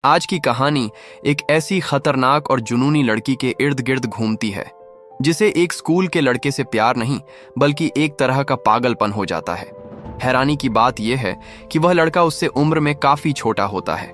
आज की कहानी एक ऐसी खतरनाक और जुनूनी लड़की के इर्द गिर्द घूमती है जिसे एक स्कूल के लड़के से प्यार नहीं बल्कि एक तरह का पागलपन हो जाता है। हैरानी की बात यह है कि वह लड़का उससे उम्र में काफी छोटा होता है।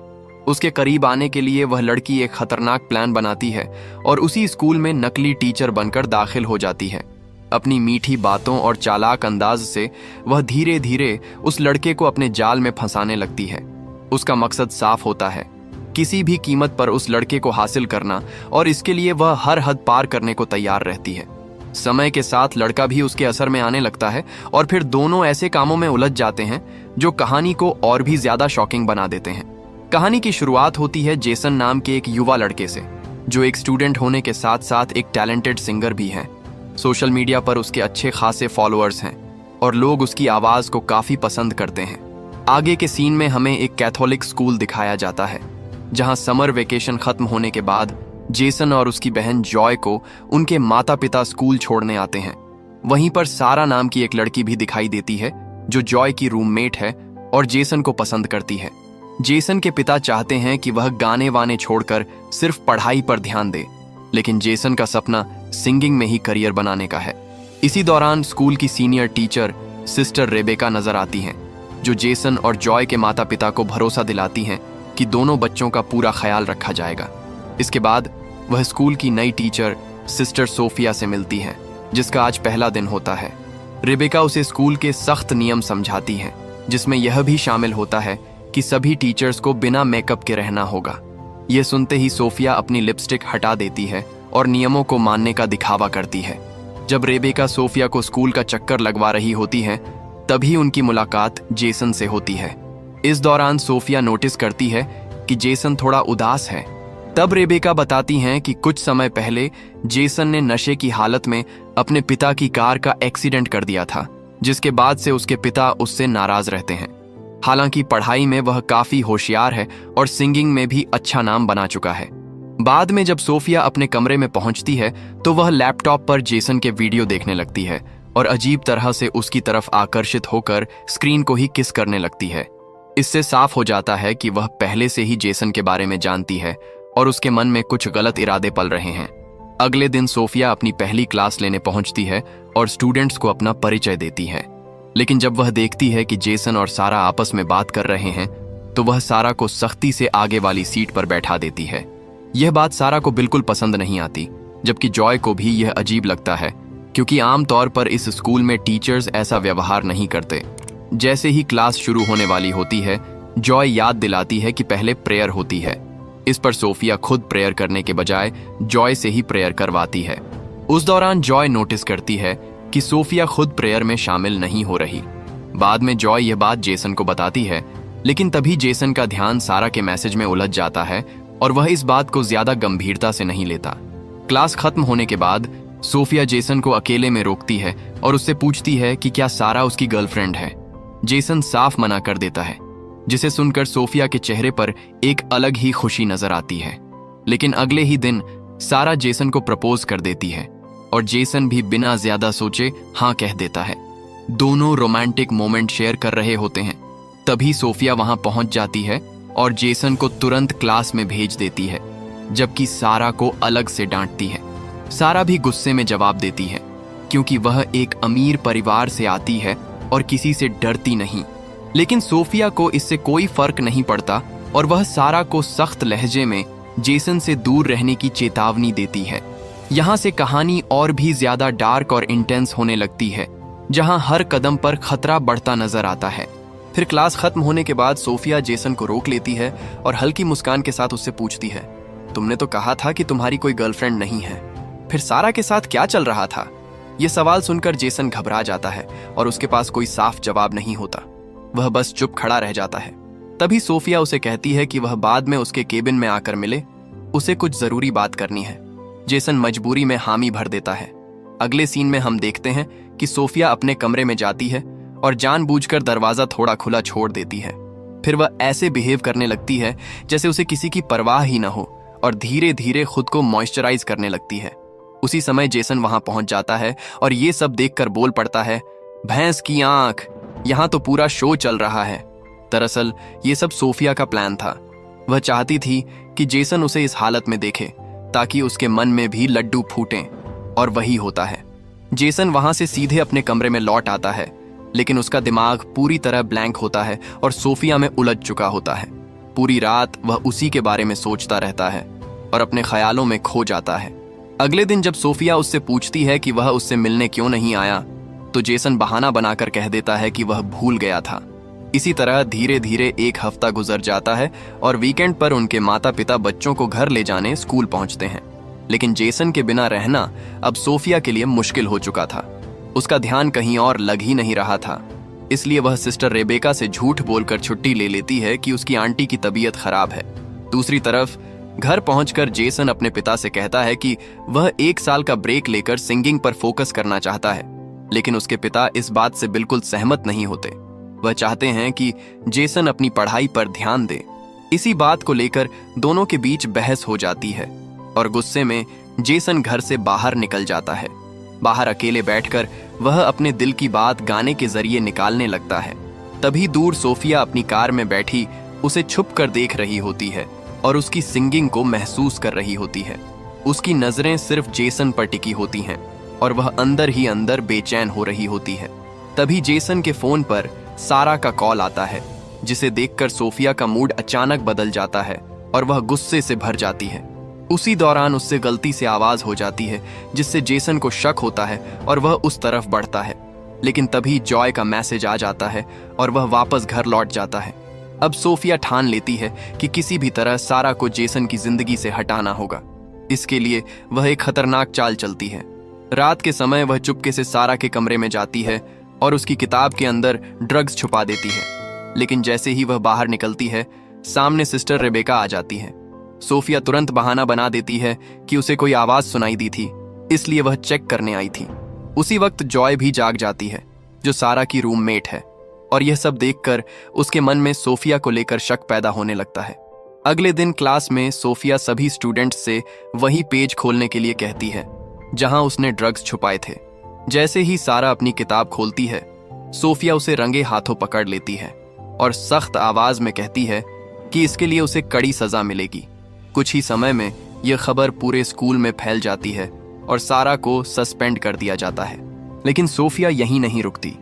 उसके करीब आने के लिए वह लड़की एक खतरनाक प्लान बनाती है और उसी स्कूल में नकली टीचर बनकर दाखिल हो जाती है। अपनी मीठी बातों और चालाक अंदाज से वह धीरे धीरे उस लड़के को अपने जाल में फंसाने लगती है। उसका मकसद साफ होता है, किसी भी कीमत पर उस लड़के को हासिल करना, और इसके लिए वह हर हद पार करने को तैयार रहती है। समय के साथ लड़का भी उसके असर में आने लगता है और फिर दोनों ऐसे कामों में उलझ जाते हैं जो कहानी को और भी ज्यादा शॉकिंग बना देते हैं। कहानी की शुरुआत होती है जेसन नाम के एक युवा लड़के से, जो एक स्टूडेंट होने के साथ साथ एक टैलेंटेड सिंगर भी है। सोशल मीडिया पर उसके अच्छे खासे फॉलोअर्स हैं और लोग उसकी आवाज को काफी पसंद करते हैं। आगे के सीन में हमें एक कैथोलिक स्कूल दिखाया जाता है जहां समर वेकेशन खत्म होने के बाद जेसन और उसकी बहन जॉय को उनके माता पिता स्कूल छोड़ने आते हैं। वहीं पर सारा नाम की एक लड़की भी दिखाई देती है जो जॉय की रूममेट है और जेसन को पसंद करती है। जेसन के पिता चाहते हैं कि वह गाने वाने छोड़कर सिर्फ पढ़ाई पर ध्यान दे, लेकिन जेसन का सपना सिंगिंग में ही करियर बनाने का है। इसी दौरान स्कूल की सीनियर टीचर सिस्टर रेबेका नजर आती हैं, जो जेसन और जॉय के माता पिता को भरोसा दिलाती हैं कि दोनों बच्चों का पूरा ख्याल रखा जाएगा। इसके बाद वह स्कूल की नई टीचर सिस्टर सोफिया से मिलती है, जिसका आज पहला दिन होता है। रेबेका उसे स्कूल के सख्त नियम समझाती है, जिसमें यह भी शामिल होता है कि सभी टीचर्स को बिना मेकअप के रहना होगा। यह सुनते ही सोफिया अपनी लिपस्टिक हटा देती है और नियमों को मानने का दिखावा करती है। जब रेबेका सोफिया को स्कूल का चक्कर लगवा रही होती है, तभी उनकी मुलाकात जेसन से होती है। इस दौरान सोफिया नोटिस करती है कि जेसन थोड़ा उदास है। तब रेबेका बताती हैं कि कुछ समय पहले जेसन ने नशे की हालत में अपने पिता की कार का एक्सीडेंट कर दिया था, जिसके बाद से उसके पिता उससे नाराज रहते हैं। हालांकि पढ़ाई में वह काफी होशियार है और सिंगिंग में भी अच्छा नाम बना चुका है। बाद में जब सोफिया अपने कमरे में पहुंचती है तो वह लैपटॉप पर जेसन के वीडियो देखने लगती है और अजीब तरह से उसकी तरफ आकर्षित होकर स्क्रीन को ही किस करने लगती है। इससे साफ हो जाता है कि वह पहले से ही जेसन के बारे में जानती है और उसके मन में कुछ गलत इरादे पल रहे हैं। अगले दिन सोफिया अपनी पहली क्लास लेने पहुंचती है और स्टूडेंट्स को अपना परिचय देती है, लेकिन जब वह देखती है कि जेसन और सारा आपस में बात कर रहे हैं तो वह सारा को सख्ती से आगे वाली सीट पर बैठा देती है। यह बात सारा को बिल्कुल पसंद नहीं आती, जबकि जॉय को भी यह अजीब लगता है, क्योंकि आमतौर पर इस स्कूल में टीचर्स ऐसा व्यवहार नहीं करते। जैसे ही क्लास शुरू होने वाली होती है, जॉय याद दिलाती है कि पहले प्रेयर होती है। इस पर सोफिया खुद प्रेयर करने के बजाय जॉय से ही प्रेयर करवाती है। उस दौरान जॉय नोटिस करती है कि सोफिया खुद प्रेयर में शामिल नहीं हो रही। बाद में जॉय यह बात जेसन को बताती है, लेकिन तभी जेसन का ध्यान सारा के मैसेज में उलझ जाता है और वह इस बात को ज्यादा गंभीरता से नहीं लेता। क्लास खत्म होने के बाद सोफिया जेसन को अकेले में रोकती है और उससे पूछती है कि क्या सारा उसकी गर्लफ्रेंड है। जेसन साफ मना कर देता है, जिसे सुनकर सोफिया के चेहरे पर एक अलग ही खुशी नजर आती है। लेकिन अगले ही दिन सारा जेसन को प्रपोज कर देती है और जेसन भी बिना ज्यादा सोचे हाँ कह देता है। दोनों रोमांटिक मोमेंट शेयर कर रहे होते हैं, तभी सोफिया वहां पहुंच जाती है और जेसन को तुरंत क्लास में भेज देती है, जबकि सारा को अलग से डांटती है। सारा भी गुस्से में जवाब देती है, क्योंकि वह एक अमीर परिवार से आती है और किसी से डरती नहीं। लेकिन सोफिया को इससे कोई फर्क नहीं पड़ता और वह सारा को सख्त लहजे में जेसन से दूर रहने की चेतावनी देती है। यहाँ से कहानी और भी ज्यादा डार्क और इंटेंस होने लगती है, जहाँ हर कदम पर खतरा बढ़ता नजर आता है। फिर क्लास खत्म होने के बाद सोफिया जेसन को रोक लेती है और हल्की मुस्कान के साथ उससे पूछती है, तुमने तो कहा था कि तुम्हारी कोई गर्लफ्रेंड नहीं है, फिर सारा के साथ क्या चल रहा था? यह सवाल सुनकर जेसन घबरा जाता है और उसके पास कोई साफ जवाब नहीं होता। वह बस चुप खड़ा रह जाता है। तभी सोफिया उसे कहती है कि वह बाद में उसके केबिन में आकर मिले, उसे कुछ जरूरी बात करनी है। जेसन मजबूरी में हामी भर देता है। अगले सीन में हम देखते हैं कि सोफिया अपने कमरे में जाती है और जानबूझकर दरवाजा थोड़ा खुला छोड़ देती है। फिर वह ऐसे बिहेव करने लगती है जैसे उसे किसी की परवाह ही न हो और धीरे धीरे खुद को मॉइस्चराइज करने लगती है। उसी समय जेसन वहां पहुंच जाता है और ये सब देखकर बोल पड़ता है, भैंस की आंख, यहाँ तो पूरा शो चल रहा है। दरअसल ये सब सोफिया का प्लान था। वह चाहती थी कि जेसन उसे इस हालत में देखे ताकि उसके मन में भी लड्डू फूटें, और वही होता है। जेसन वहां से सीधे अपने कमरे में लौट आता है, लेकिन उसका दिमाग पूरी तरह ब्लैंक होता है और सोफिया में उलझ चुका होता है। पूरी रात वह उसी के बारे में सोचता रहता है और अपने ख्यालों में खो जाता है। अगले दिन जब सोफिया उससे पूछती है कि वह उससे मिलने क्यों नहीं आया, तो जेसन बहाना बनाकर कह देता है कि वह भूल गया था। इसी तरह धीरे धीरे एक हफ्ता गुजर जाता है और वीकेंड पर उनके माता पिता बच्चों को घर ले जाने स्कूल पहुंचते हैं। लेकिन जेसन के बिना रहना अब सोफिया के लिए मुश्किल हो चुका था। उसका ध्यान कहीं और लग ही नहीं रहा था, इसलिए वह सिस्टर रेबेका से झूठ बोलकर छुट्टी ले लेती है कि उसकी आंटी की तबीयत खराब है। दूसरी तरफ घर पहुंचकर जेसन अपने पिता से कहता है कि वह 1 साल का ब्रेक लेकर सिंगिंग पर फोकस करना चाहता है, लेकिन उसके पिता इस बात से बिल्कुल सहमत नहीं होते। वह चाहते हैं कि जेसन अपनी पढ़ाई पर ध्यान दे। इसी बात को लेकर दोनों के बीच बहस हो जाती है और गुस्से में जेसन घर से बाहर निकल जाता है। बाहर अकेले बैठकर वह अपने दिल की बात गाने के जरिए निकालने लगता है। तभी दूर सोफिया अपनी कार में बैठी उसे छुप कर देख रही होती है और उसकी सिंगिंग को महसूस कर रही होती है। उसकी नजरें सिर्फ जेसन पर टिकी होती हैं और वह अंदर ही अंदर बेचैन हो रही होती है। तभी जेसन के फोन पर सारा का कॉल आता है, जिसे देखकर सोफिया का मूड अचानक बदल जाता है और वह गुस्से से भर जाती है। उसी दौरान उससे गलती से आवाज हो जाती है, जिससे जेसन को शक होता है और वह उस तरफ बढ़ता है। लेकिन तभी जॉय का मैसेज आ जाता है और वह वापस घर लौट जाता है। अब सोफिया ठान लेती है कि किसी भी तरह सारा को जेसन की जिंदगी से हटाना होगा। इसके लिए वह एक खतरनाक चाल चलती है। रात के समय वह चुपके से सारा के कमरे में जाती है और उसकी किताब के अंदर ड्रग्स छुपा देती है। लेकिन जैसे ही वह बाहर निकलती है, सामने सिस्टर रेबेका आ जाती है। सोफिया तुरंत बहाना बना देती है कि उसे कोई आवाज सुनाई दी थी, इसलिए वह चेक करने आई थी। उसी वक्त जॉय भी जाग जाती है, जो सारा की रूममेट है, और यह सब देखकर उसके मन में सोफिया को लेकर शक पैदा होने लगता है। अगले दिन क्लास में सोफिया सभी स्टूडेंट्स से वही पेज खोलने के लिए कहती है जहां उसने ड्रग्स छुपाए थे। जैसे ही सारा अपनी किताब खोलती है, सोफिया उसे रंगे हाथों पकड़ लेती है और सख्त आवाज में कहती है कि इसके लिए उसे कड़ी सजा मिलेगी। कुछ ही समय में यह खबर पूरे स्कूल में फैल जाती है और सारा को सस्पेंड कर दिया जाता है। लेकिन सोफिया यहीं नहीं रुकती।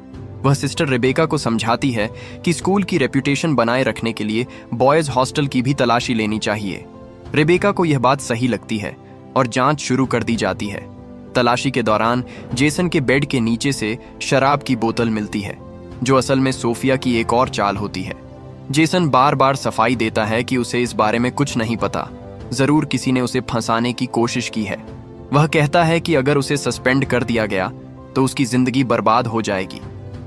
वह सिस्टर रेबेका को समझाती है कि स्कूल की रेप्यूटेशन बनाए रखने के लिए बॉयज हॉस्टल की भी तलाशी लेनी चाहिए। रेबेका को यह बात सही लगती है और जांच शुरू कर दी जाती है। तलाशी के दौरान जेसन के बेड के नीचे से शराब की बोतल मिलती है, जो असल में सोफिया की एक और चाल होती है। जेसन बार बार सफाई देता है कि उसे इस बारे में कुछ नहीं पता, जरूर किसी ने उसे फंसाने की कोशिश की है। वह कहता है कि अगर उसे सस्पेंड कर दिया गया तो उसकी जिंदगी बर्बाद हो जाएगी,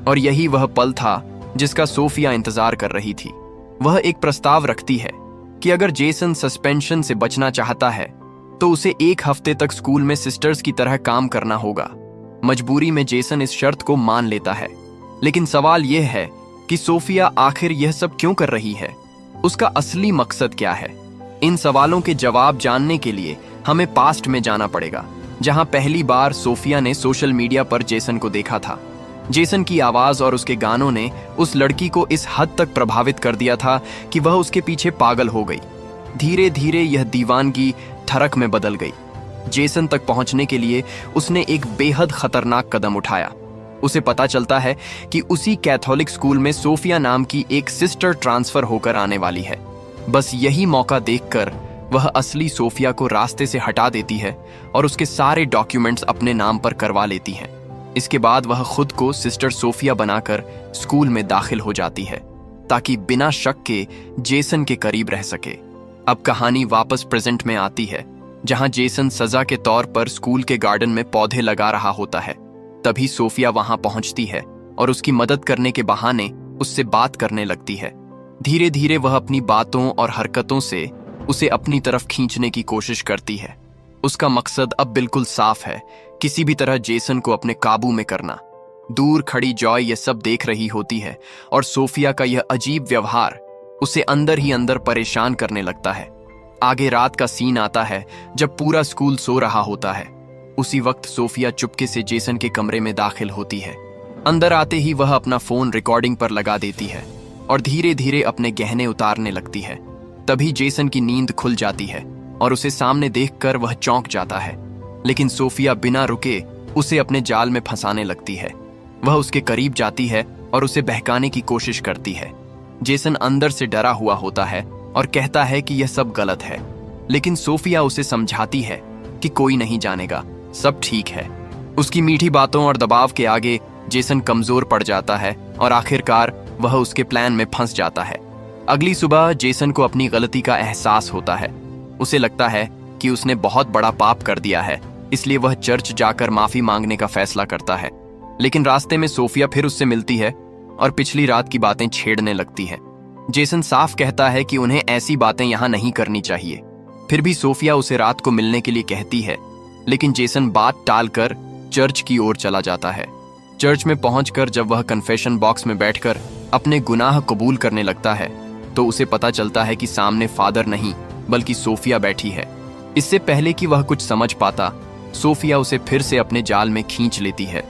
और यही वह पल था जिसका सोफिया इंतजार कर रही थी। वह एक प्रस्ताव रखती है कि अगर जेसन सस्पेंशन से बचना चाहता है तो उसे 1 हफ्ते तक स्कूल में सिस्टर्स की तरह काम करना होगा। मजबूरी में जेसन इस शर्त को मान लेता है, लेकिन सवाल यह है कि सोफिया आखिर यह सब क्यों कर रही है? उसका असली मकसद क्या है? इन सवालों के जवाब जानने के लिए हमें पास्ट में जाना पड़ेगा, जहां पहली बार सोफिया ने सोशल मीडिया पर जेसन को देखा था। जेसन की आवाज और उसके गानों ने उस लड़की को इस हद तक प्रभावित कर दिया था कि वह उसके पीछे पागल हो गई। धीरे धीरे यह दीवानगी ठरक में बदल गई। जेसन तक पहुंचने के लिए उसने एक बेहद खतरनाक कदम उठाया। उसे पता चलता है कि उसी कैथोलिक स्कूल में सोफिया नाम की एक सिस्टर ट्रांसफर होकर आने वाली है। बस यही मौका देखकर वह असली सोफिया को रास्ते से हटा देती है और उसके सारे डॉक्यूमेंट्स अपने नाम पर करवा लेती है। इसके बाद वह खुद को सिस्टर सोफिया बनाकर स्कूल में दाखिल हो जाती है, ताकि बिना शक के जेसन के करीब रह सके। अब कहानी वापस प्रेजेंट में आती है, जहां जेसन सजा के तौर पर स्कूल के गार्डन में पौधे लगा रहा होता है। तभी सोफिया वहां पहुंचती है और उसकी मदद करने के बहाने उससे बात करने लगती है। धीरे धीरे वह अपनी बातों और हरकतों से उसे अपनी तरफ खींचने की कोशिश करती है। उसका मकसद अब बिल्कुल साफ है, किसी भी तरह जेसन को अपने काबू में करना। दूर खड़ी जॉय यह सब देख रही होती है और सोफिया का यह अजीब व्यवहार उसे अंदर ही अंदर परेशान करने लगता है। आगे रात का सीन आता है जब पूरा स्कूल सो रहा होता है। उसी वक्त सोफिया चुपके से जेसन के कमरे में दाखिल होती है। अंदर आते ही वह अपना फोन रिकॉर्डिंग पर लगा देती है और धीरे धीरे अपने गहने उतारने लगती है। तभी जेसन की नींद खुल जाती है और उसे सामने देखकर वह चौंक जाता है, लेकिन सोफिया बिना रुके उसे अपने जाल में फंसाने लगती है। वह उसके करीब जाती है और उसे बहकाने की कोशिश करती है। जेसन अंदर से डरा हुआ होता है और कहता है कि यह सब गलत है, लेकिन सोफिया उसे समझाती है कि कोई नहीं जानेगा, सब ठीक है। उसकी मीठी बातों और दबाव के आगे जेसन कमजोर पड़ जाता है और आखिरकार वह उसके प्लान में फंस जाता है। अगली सुबह जेसन को अपनी गलती का एहसास होता है। उसे लगता है कि उसने बहुत बड़ा पाप कर दिया है, इसलिए वह चर्च जाकर माफी मांगने का फैसला करता है। लेकिन रास्ते में सोफिया फिर उससे मिलती है और पिछली रात की बातें छेड़ने लगती है। जेसन साफ कहता है कि उन्हें ऐसी बातें यहां नहीं करनी चाहिए। फिर भी सोफिया उसे रात को मिलने के लिए कहती है, लेकिन जेसन बात टालकर चर्च की ओर चला जाता है। चर्च में पहुंचकर जब वह कन्फेशन बॉक्स में बैठकर अपने गुनाह कबूल करने लगता है तो उसे पता चलता है कि सामने फादर नहीं बल्कि सोफिया बैठी है। इससे पहले कि वह कुछ समझ पाता, सोफिया उसे फिर से अपने जाल में खींच लेती है।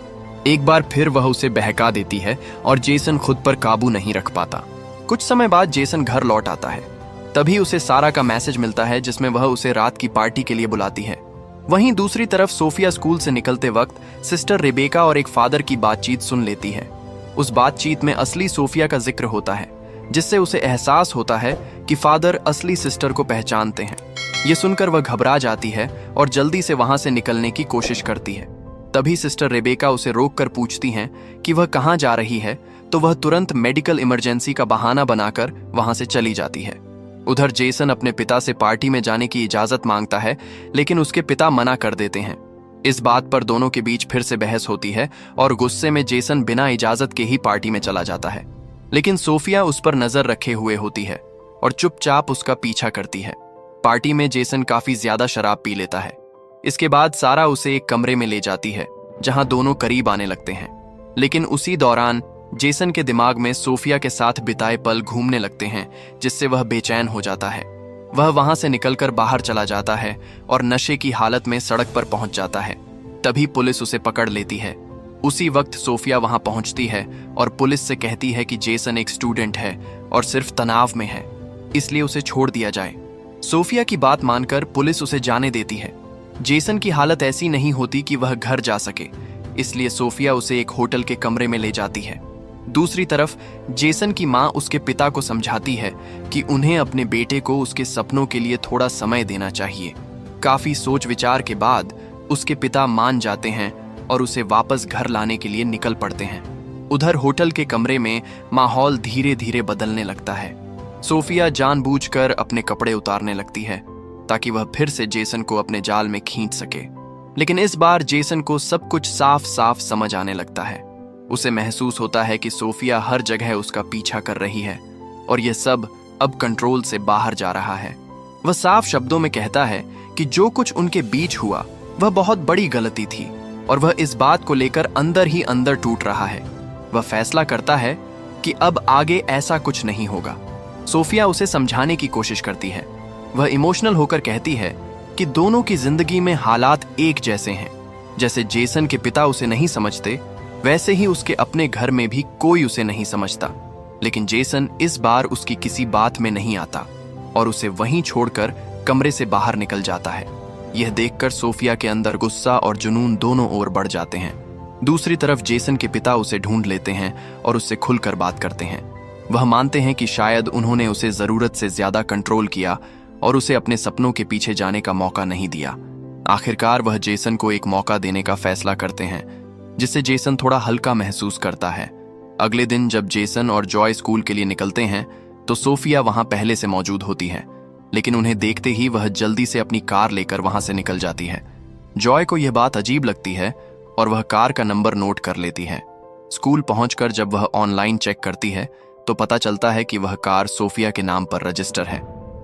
एक बार फिर वह उसे बहका देती है और जेसन खुद पर काबू नहीं रख पाता। कुछ समय बाद जेसन घर लौट आता है। तभी उसे सारा का मैसेज मिलता है जिसमें वह उसे रात की पार्टी के लिए बुलाती है। वहीं दूसरी तरफ सोफिया स्कूल से निकलते वक्त सिस्टर रेबेका और एक फादर की बातचीत सुन लेती है। उस बातचीत में असली सोफिया का जिक्र होता है, जिससे उसे एहसास होता है कि फादर असली सिस्टर को पहचानते हैं। ये सुनकर वह घबरा जाती है और जल्दी से वहां से निकलने की कोशिश करती है। तभी सिस्टर रेबेका उसे रोककर पूछती हैं कि वह कहां जा रही है, तो वह तुरंत मेडिकल इमरजेंसी का बहाना बनाकर वहां से चली जाती है। उधर जेसन अपने पिता से पार्टी में जाने की इजाजत मांगता है, लेकिन उसके पिता मना कर देते हैं। इस बात पर दोनों के बीच फिर से बहस होती है और गुस्से में जेसन बिना इजाजत के ही पार्टी में चला जाता है। लेकिन सोफिया उस पर नजर रखे हुए होती है और चुपचाप उसका पीछा करती है। पार्टी में जेसन काफी ज्यादा शराब पी लेता है। इसके बाद सारा उसे एक कमरे में ले जाती है जहां दोनों करीब आने लगते हैं। लेकिन उसी दौरान जेसन के दिमाग में सोफिया के साथ बिताए पल घूमने लगते हैं, जिससे वह बेचैन हो जाता है। वह वहां से निकलकर बाहर चला जाता है और नशे की हालत में सड़क पर पहुंच जाता है। तभी पुलिस उसे पकड़ लेती है। उसी वक्त सोफिया वहां पहुंचती है और पुलिस से कहती है कि जेसन एक स्टूडेंट है और सिर्फ तनाव में है, इसलिए उसे छोड़ दिया जाए। सोफिया की बात मानकर पुलिस उसे जाने देती है। जेसन की हालत ऐसी नहीं होती कि वह घर जा सके, इसलिए सोफिया उसे एक होटल के कमरे में ले जाती है। दूसरी तरफ जेसन की मां उसके पिता को समझाती है कि उन्हें अपने बेटे को उसके सपनों के लिए थोड़ा समय देना चाहिए। काफी सोच विचार के बाद उसके पिता मान जाते हैं और उसे वापस घर लाने के लिए निकल पड़ते हैं। उधर होटल के कमरे में माहौल धीरे धीरे बदलने लगता है। सोफिया जानबूझकर अपने कपड़े उतारने लगती है ताकि वह फिर से जेसन को अपने जाल में खींच सके। लेकिन इस बार जेसन को सब कुछ साफ साफ समझ आने लगता है। उसे महसूस होता है कि सोफिया हर जगह उसका पीछा कर रही है और यह सब अब कंट्रोल से बाहर जा रहा है। वह साफ शब्दों में कहता है कि जो कुछ उनके बीच हुआ वह बहुत बड़ी गलती थी और वह इस बात को लेकर अंदर ही अंदर टूट रहा है। वह फैसला करता है कि अब आगे ऐसा कुछ नहीं होगा। सोफिया उसे समझाने की कोशिश करती है। वह इमोशनल होकर कहती है कि दोनों की जिंदगी में हालात एक जैसे हैं। जैसे जेसन के पिता उसे नहीं समझते, वैसे ही उसके अपने घर में भी कोई उसे नहीं समझता। लेकिन जेसन इस बार उसकी किसी बात में नहीं आता और उसे वहीं छोड़कर कमरे से बाहर निकल जाता है। यह देखकर सोफिया के अंदर गुस्सा और जुनून दोनों ओर बढ़ जाते हैं। दूसरी तरफ जेसन के पिता उसे ढूंढ लेते हैं और उससे खुलकर बात करते हैं। वह मानते हैं कि शायद उन्होंने उसे जरूरत से ज्यादा कंट्रोल किया और उसे अपने सपनों के पीछे जाने का मौका नहीं दिया। आखिरकार वह जेसन को एक मौका देने का फैसला करते हैं, जिससे जेसन थोड़ा हल्का महसूस करता है। अगले दिन जब जेसन और जॉय स्कूल के लिए निकलते हैं तो सोफिया वहां पहले से मौजूद होती है, लेकिन उन्हें देखते ही वह जल्दी से अपनी कार लेकर वहां से निकल जाती है। जॉय को यह बात अजीब लगती है और वह कार का नंबर नोट कर लेती है। स्कूल पहुंचकर जब वह ऑनलाइन चेक करती है तो पता चलता है कि वह कार सोफिया के नाम पर रजिस्टर है।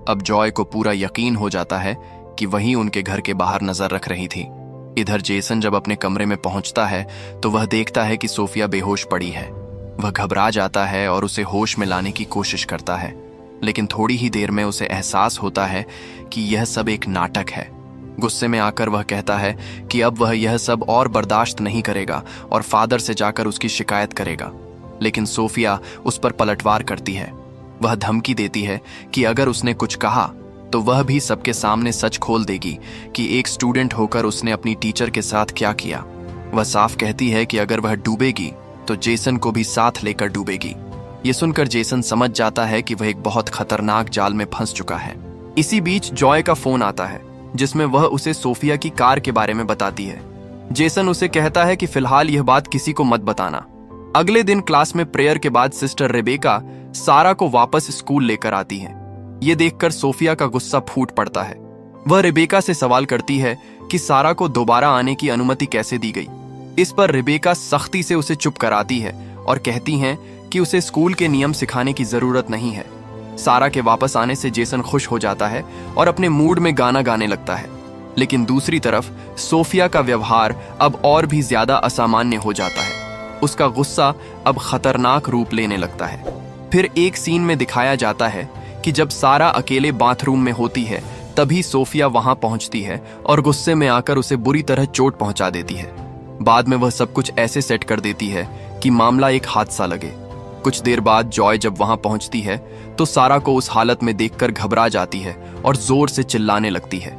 अब जॉय को पूरा यकीन हो जाता है कि वही उनके घर के बाहर नजर रख रही थी। इधर जेसन जब अपने कमरे में पहुंचता है तो वह देखता है कि सोफिया बेहोश पड़ी है। वह घबरा जाता है और उसे होश में लाने की कोशिश करता है, लेकिन थोड़ी ही देर में उसे एहसास होता है कि यह सब एक नाटक है। गुस्से में आकर वह कहता है कि अब वह यह सब और बर्दाश्त नहीं करेगा और फादर से जाकर उसकी शिकायत करेगा। लेकिन सोफिया उस पर पलटवार करती है। वह धमकी देती है कि अगर उसने कुछ कहा तो वह भी सबके सामने सच खोल देगी कि एक स्टूडेंट होकर उसने अपनी टीचर के साथ क्या किया। वह साफ कहती है कि अगर वह डूबेगी तो जेसन को भी साथ लेकर डूबेगी। ये सुनकर जेसन समझ जाता है कि वह एक बहुत खतरनाक जाल में फंस चुका है। इसी बीच जॉय का फोन आता है जिसमें वह उसे सोफिया की कार के बारे में बताती है। जेसन उसे कहता है कि फिलहाल यह बात किसी को मत बताना। अगले दिन क्लास में प्रेयर के बाद सिस्टर रेबेका सारा को वापस स्कूल लेकर आती है। ये देखकर सोफिया का गुस्सा फूट पड़ता है। वह रेबेका से सवाल करती है कि सारा को दोबारा आने की अनुमति कैसे दी गई। इस पर रेबेका सख्ती से उसे चुप कराती है और कहती हैं कि उसे स्कूल के नियम सिखाने की जरूरत नहीं है। सारा के वापस आने से जेसन खुश हो जाता है और अपने मूड में गाना गाने लगता है। लेकिन दूसरी तरफ सोफिया का व्यवहार अब और भी ज्यादा असामान्य हो जाता है। उसका गुस्सा अब खतरनाक रूप लेने लगता है। फिर एक सीन में दिखाया जाता है कि जब सारा अकेले बाथरूम में होती है तभी सोफिया वहां पहुंचती है और गुस्से में आकर उसे बुरी तरह चोट पहुंचा देती है। बाद में वह सब कुछ ऐसे सेट कर देती है कि मामला एक हादसा लगे। कुछ देर बाद जॉय जब वहां पहुंचती है तो सारा को उस हालत में देखकर घबरा जाती है और जोर से चिल्लाने लगती है।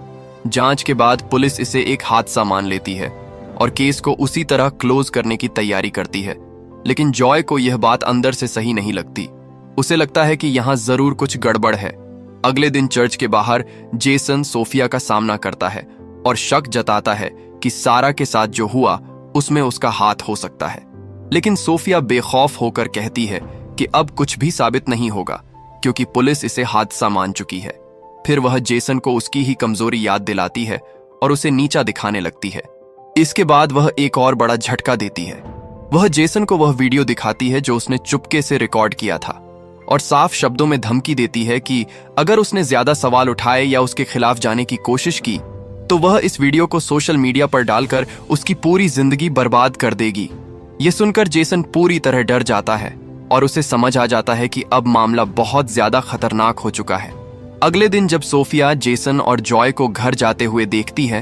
जांच के बाद पुलिस इसे एक हादसा मान लेती है और केस को उसी तरह क्लोज करने की तैयारी करती है। लेकिन जॉय को यह बात अंदर से सही नहीं लगती। उसे लगता है कि यहां जरूर कुछ गड़बड़ है। अगले दिन चर्च के बाहर जेसन सोफिया का सामना करता है और शक जताता है कि सारा के साथ जो हुआ उसमें उसका हाथ हो सकता है। लेकिन सोफिया बेखौफ होकर कहती है कि अब कुछ भी साबित नहीं होगा क्योंकि पुलिस इसे हादसा मान चुकी है। फिर वह जेसन को उसकी ही कमजोरी याद दिलाती है और उसे नीचा दिखाने लगती है। इसके बाद वह एक और बड़ा झटका देती है। वह जेसन को वह वीडियो दिखाती है जो उसने चुपके से रिकॉर्ड किया था और साफ शब्दों में धमकी देती है कि अगर उसने ज्यादा सवाल उठाए या उसके खिलाफ जाने की कोशिश की तो वह इस वीडियो को सोशल मीडिया पर डालकर उसकी पूरी जिंदगी बर्बाद कर देगी। यह सुनकर जेसन पूरी तरह डर जाता है और उसे समझ आ जाता है कि अब मामला बहुत ज्यादा खतरनाक हो चुका है। अगले दिन जब सोफिया जेसन और जॉय को घर जाते हुए देखती है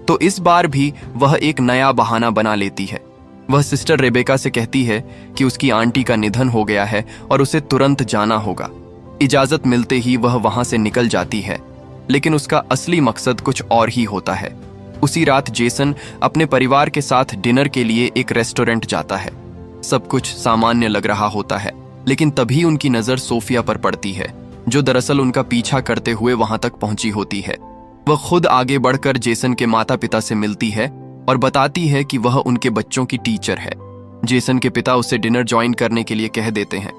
तो इस बार भी वह एक नया बहाना बना लेती है। वह सिस्टर रेबेका से कहती है कि उसकी आंटी का निधन हो गया है और उसे तुरंत जाना होगा। इजाजत मिलते ही वह वहां से निकल जाती है, लेकिन उसका असली मकसद कुछ और ही होता है। उसी रात जेसन अपने परिवार के साथ डिनर के लिए एक रेस्टोरेंट जाता है। सब कुछ सामान्य लग रहा होता है, लेकिन तभी उनकी नजर सोफिया पर पड़ती है जो दरअसल उनका पीछा करते हुए वहां तक पहुंची होती है। वह खुद आगे बढ़कर जेसन के माता पिता से मिलती है और बताती है कि वह उनके बच्चों की टीचर है। जेसन के पिता उसे डिनर ज्वाइन करने के लिए कह देते हैं।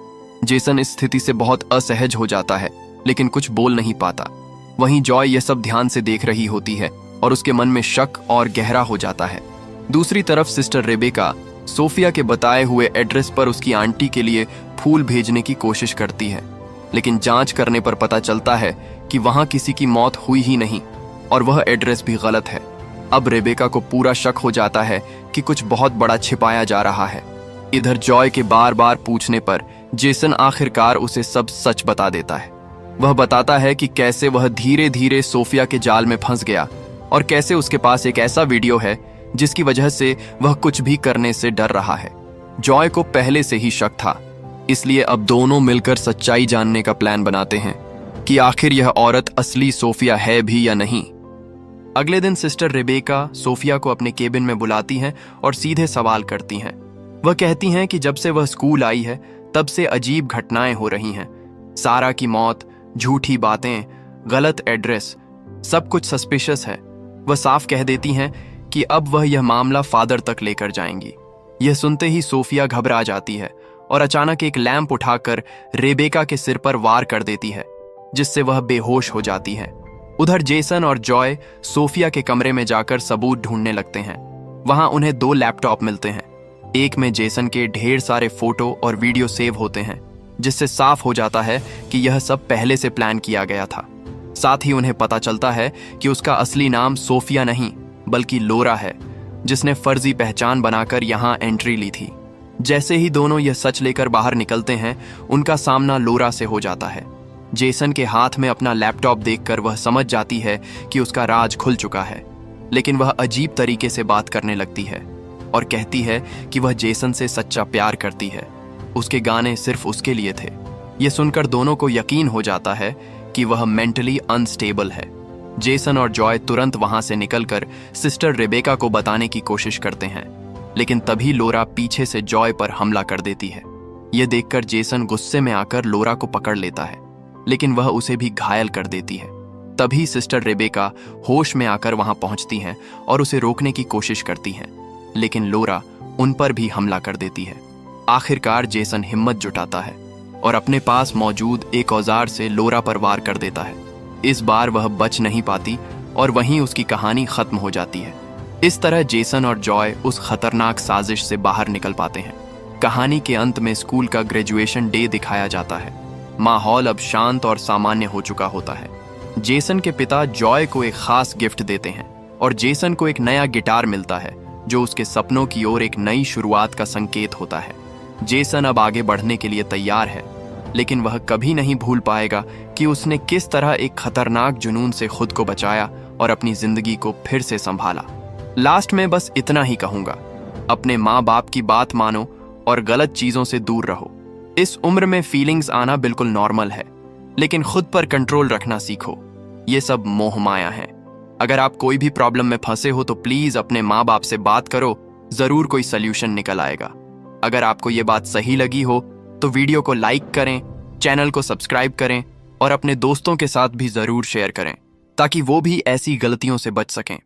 जेसन इस स्थिति से बहुत असहज हो जाता है लेकिन कुछ बोल नहीं पाता। वहीं जॉय यह सब ध्यान से देख रही होती है और उसके मन में शक और गहरा हो जाता है। दूसरी तरफ सिस्टर रेबेका सोफिया के बताए हुए एड्रेस पर उसकी आंटी के लिए फूल भेजने की कोशिश करती है, लेकिन जांच करने पर पता चलता है कि वहां किसी की मौत हुई ही नहीं और वह एड्रेस भी गलत है। अब रेबेका को पूरा शक हो जाता है कि कुछ बहुत बड़ा छिपाया जा रहा है। इधर जॉय के बार बार पूछने पर जेसन आखिरकार उसे सब सच बता देता है। वह बताता है कि कैसे वह धीरे धीरे सोफिया के जाल में फंस गया और कैसे उसके पास एक ऐसा वीडियो है जिसकी वजह से वह कुछ भी करने से डर रहा है। जॉय को पहले से ही शक था, इसलिए अब दोनों मिलकर सच्चाई जानने का प्लान बनाते हैं कि आखिर यह औरत असली सोफिया है भी या नहीं। अगले दिन सिस्टर रेबेका सोफिया को अपने केबिन में बुलाती हैं और सीधे सवाल करती हैं। वह कहती हैं कि जब से वह स्कूल आई है तब से अजीब घटनाएं हो रही हैं। सारा की मौत, झूठी बातें, गलत एड्रेस, सब कुछ सस्पिशियस है। वह साफ कह देती हैं कि अब वह यह मामला फादर तक लेकर जाएंगी। यह सुनते ही सोफिया घबरा जाती है और अचानक एक लैंप उठाकर रेबेका के सिर पर वार कर देती है, जिससे वह बेहोश हो जाती है। उधर जेसन और जॉय सोफिया के कमरे में जाकर सबूत ढूंढने लगते हैं। वहां उन्हें 2 लैपटॉप मिलते हैं। एक में जेसन के ढेर सारे फोटो और वीडियो सेव होते हैं, जिससे साफ हो जाता है कि यह सब पहले से प्लान किया गया था। साथ ही उन्हें पता चलता है कि उसका असली नाम सोफिया नहीं बल्कि लोरा है, जिसने फर्जी पहचान बनाकर यहाँ एंट्री ली थी। जैसे ही दोनों यह सच लेकर बाहर निकलते हैं, उनका सामना लोरा से हो जाता है। जेसन के हाथ में अपना लैपटॉप देखकर वह समझ जाती है कि उसका राज खुल चुका है, लेकिन वह अजीब तरीके से बात करने लगती है और कहती है कि वह जेसन से सच्चा प्यार करती है। उसके गाने सिर्फ उसके लिए थे। ये सुनकर दोनों को यकीन हो जाता है कि वह मेंटली अनस्टेबल है। जेसन और जॉय तुरंत वहां से निकलकर सिस्टर रेबेका को बताने की कोशिश करते हैं, लेकिन तभी लोरा पीछे से जॉय पर हमला कर देती है। यह देखकर जेसन गुस्से में आकर लोरा को पकड़ लेता है, लेकिन वह उसे भी घायल कर देती है। तभी सिस्टर रेबेका होश में आकर वहां पहुंचती हैं और उसे रोकने की कोशिश करती हैं, लेकिन लोरा उन पर भी हमला कर देती है। आखिरकार जेसन हिम्मत जुटाता है और अपने पास मौजूद एक औजार से लोरा पर वार कर देता है। इस बार वह बच नहीं पाती और वहीं उसकी कहानी खत्म हो जाती है। इस तरह जेसन और जॉय उस खतरनाक साजिश से बाहर निकल पाते हैं। कहानी के अंत में स्कूल का ग्रेजुएशन डे दिखाया जाता है। माहौल अब शांत और सामान्य हो चुका होता है। जेसन के पिता जॉय को एक खास गिफ्ट देते हैं और जेसन को एक नया गिटार मिलता है, जो उसके सपनों की ओर एक नई शुरुआत का संकेत होता है। जेसन अब आगे बढ़ने के लिए तैयार है, लेकिन वह कभी नहीं भूल पाएगा कि उसने किस तरह एक खतरनाक जुनून से खुद को बचाया और अपनी जिंदगी को फिर से संभाला। लास्ट में बस इतना ही कहूंगा, अपने माँ बाप की बात मानो और गलत चीजों से दूर रहो। इस उम्र में फीलिंग्स आना बिल्कुल नॉर्मल है, लेकिन खुद पर कंट्रोल रखना सीखो। ये सब मोह माया है। अगर आप कोई भी प्रॉब्लम में फंसे हो तो प्लीज अपने माँ बाप से बात करो, जरूर कोई सल्यूशन निकल आएगा। अगर आपको ये बात सही लगी हो तो वीडियो को लाइक करें, चैनल को सब्सक्राइब करें और अपने दोस्तों के साथ भी जरूर शेयर करें, ताकि वो भी ऐसी गलतियों से बच सकें।